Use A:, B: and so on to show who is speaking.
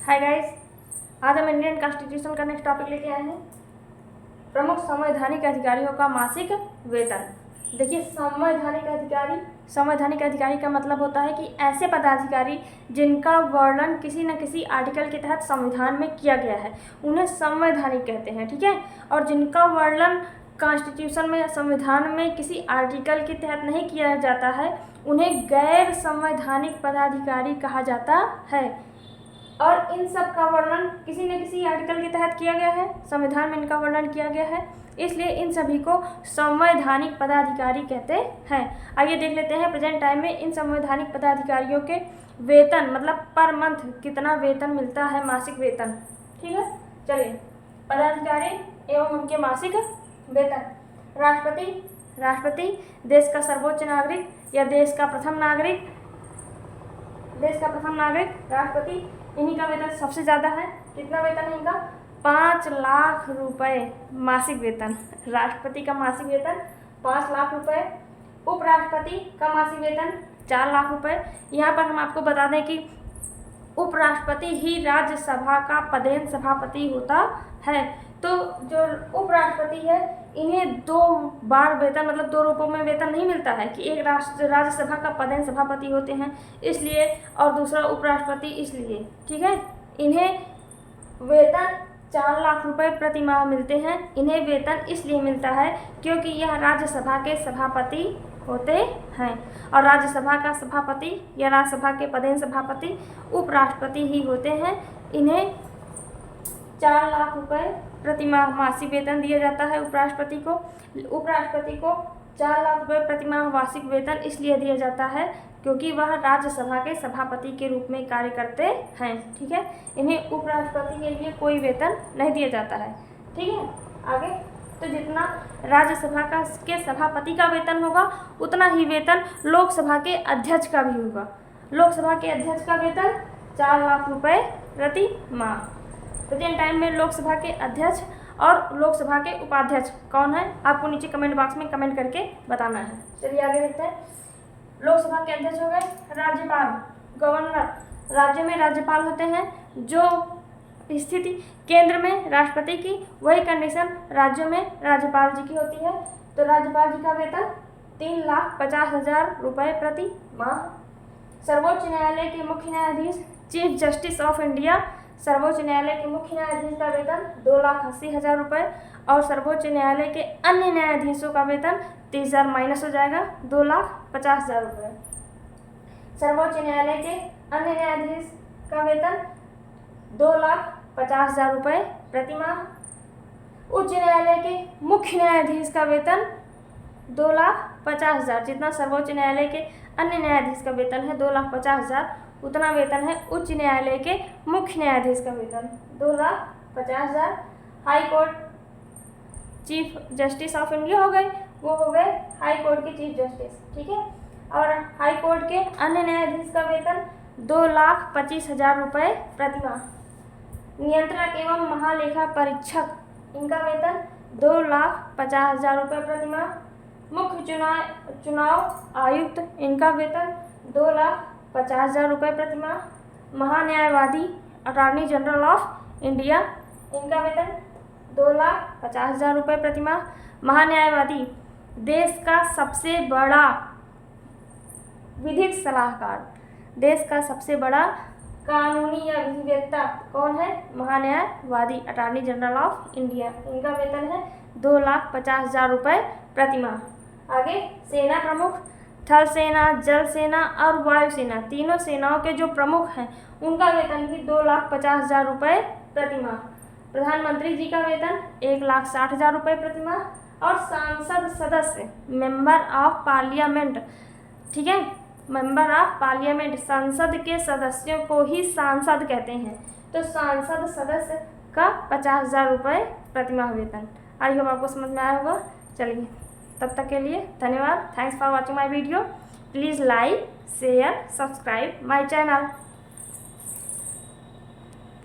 A: Hi guys, आज हम Indian constitution का नेक्स्ट टॉपिक लेके आए हैं, प्रमुख संवैधानिक अधिकारियों का मासिक वेतन। देखिए, संवैधानिक अधिकारी का मतलब होता है कि ऐसे पदाधिकारी जिनका वर्णन किसी न किसी आर्टिकल के तहत संविधान में किया गया है, उन्हें संवैधानिक कहते हैं। ठीक है, और जिनका वर्णन कॉन्स्टिट्यूशन में, संविधान में किसी आर्टिकल के तहत नहीं किया जाता है, उन्हें गैर संवैधानिक पदाधिकारी कहा जाता है। और इन सब का वर्णन किसी न किसी आर्टिकल के तहत किया गया है, संविधान में इनका वर्णन किया गया है, इसलिए इन सभी को संवैधानिक पदाधिकारी कहते हैं। आइए देख लेते हैं प्रेजेंट टाइम में इन संवैधानिक पदाधिकारियों के वेतन, मतलब पर मंथ कितना वेतन मिलता है, मासिक वेतन। ठीक है, चलिए, पदाधिकारी एवं उनके मासिक वेतन। राष्ट्रपति देश का सर्वोच्च नागरिक या देश का प्रथम नागरिक राष्ट्रपति, इन्हीं का वेतन सबसे ज़्यादा है। कितना वेतन है इनका? 5 लाख रुपए मासिक वेतन। राष्ट्रपति का मासिक वेतन 5 लाख रुपए। उपराष्ट्रपति का मासिक वेतन 4 लाख रुपए। यहाँ पर हम आपको बता दें कि उपराष्ट्रपति ही राज्यसभा का पदेन सभापति होता है। तो जो उपराष्ट्रपति है, इन्हें 2 बार वेतन, मतलब 2 रूपों में वेतन नहीं मिलता है कि एक राज्यसभा का पदेन सभापति होते हैं इसलिए, और दूसरा उपराष्ट्रपति इसलिए। ठीक है, इन्हें वेतन 4 लाख रुपए प्रति माह मिलते हैं। इन्हें वेतन इसलिए मिलता है क्योंकि यह राज्यसभा के सभापति होते हैं, और राज्यसभा का सभापति या राज्यसभा के पदेन सभापति उपराष्ट्रपति ही होते हैं। इन्हें 4 लाख रुपए प्रति माह मासिक वेतन दिया जाता है। उपराष्ट्रपति को 4 लाख रुपए प्रति माह मासिक वेतन इसलिए दिया जाता है क्योंकि वह राज्यसभा के सभापति के रूप में कार्य करते हैं। ठीक है, इन्हें उपराष्ट्रपति के लिए कोई वेतन नहीं दिया जाता है। ठीक है, आगे, तो जितना राज्यसभा के सभापति का वेतन होगा, उतना ही वेतन लोकसभा के अध्यक्ष का भी होगा। लोकसभा के अध्यक्ष का वेतन 4 लाख रुपए प्रति माह। प्रेजेंट टाइम में लोकसभा के अध्यक्ष और लोकसभा के उपाध्यक्ष कौन है, आपको नीचे कमेंट बॉक्स में कमेंट करके बताना है। चलिए आगे देखते हैं। लोकसभा के अध्यक्ष हो गए राज्यपाल, गवर्नर। राज्य में राज्यपाल होते हैं। जो स्थिति केंद्र में राष्ट्रपति की, वही कंडीशन राज्यों में राज्यपाल जी की होती है। तो राज्यपाल जी का वेतन 3,50,000 रुपये प्रति माह। सर्वोच्च न्यायालय के मुख्य न्यायाधीश, चीफ जस्टिस ऑफ इंडिया, सर्वोच्च न्यायालय के मुख्य न्यायाधीश का वेतन 2,80,000 रुपये, और सर्वोच्च न्यायालय के अन्य न्यायाधीशों का वेतन 30,000 माइनस हो जाएगा, 2,50,000 रुपये। सर्वोच्च न्यायालय के अन्य न्यायाधीश का वेतन 2,50,000 रुपये प्रति माह। उच्च न्यायालय के मुख्य न्यायाधीश का वेतन 2,50,000, जितना सर्वोच्च न्यायालय के अन्य न्यायाधीश का वेतन है 2,50,000, उतना वेतन है उच्च न्यायालय के मुख्य न्यायाधीश का वेतन 2,50,000। High court chief justice of India हो गए, वो हो गए हाई कोर्ट के चीफ जस्टिस। ठीक है, और हाई कोर्ट के अन्य न्यायाधीश का वेतन 2,25,000 रुपये प्रति माह। नियंत्रक एवं महालेखा परीक्षक, इनका वेतन 2,50,000 रुपये प्रति माह। मुख्य चुनाव आयुक्त, इनका वेतन 2,50,000 रुपये प्रति माह। महान्यायवादी, अटॉर्नी जनरल ऑफ इंडिया, इनका वेतन 2,50,000 रुपये प्रति माह। महान्यायवादी देश का सबसे बड़ा विधिक सलाहकार, देश का सबसे बड़ा कानूनी या विधिवेत्ता कौन है? महान्यायवादी, अटॉर्नी जनरल ऑफ इंडिया, इनका वेतन है 2,50,000 रुपये प्रति माह। आगे, सेना प्रमुख, थल सेना, जल सेना और वायु सेना, तीनों सेनाओं के जो प्रमुख हैं, उनका वेतन भी 2,50,000 रुपये प्रति माह। प्रधानमंत्री जी का वेतन 1,60,000 रुपये प्रति माह। और सांसद सदस्य, मेंबर ऑफ पार्लियामेंट, ठीक है, मेंबर ऑफ पार्लियामेंट, संसद के सदस्यों को ही सांसद कहते हैं। तो सांसद सदस्य का 50,000 रुपये प्रति माह वेतन। आई होप आपको समझ में आया होगा। चलिए, तब तक के लिए धन्यवाद। Thanks for watching my video. Please like, share, subscribe my channel.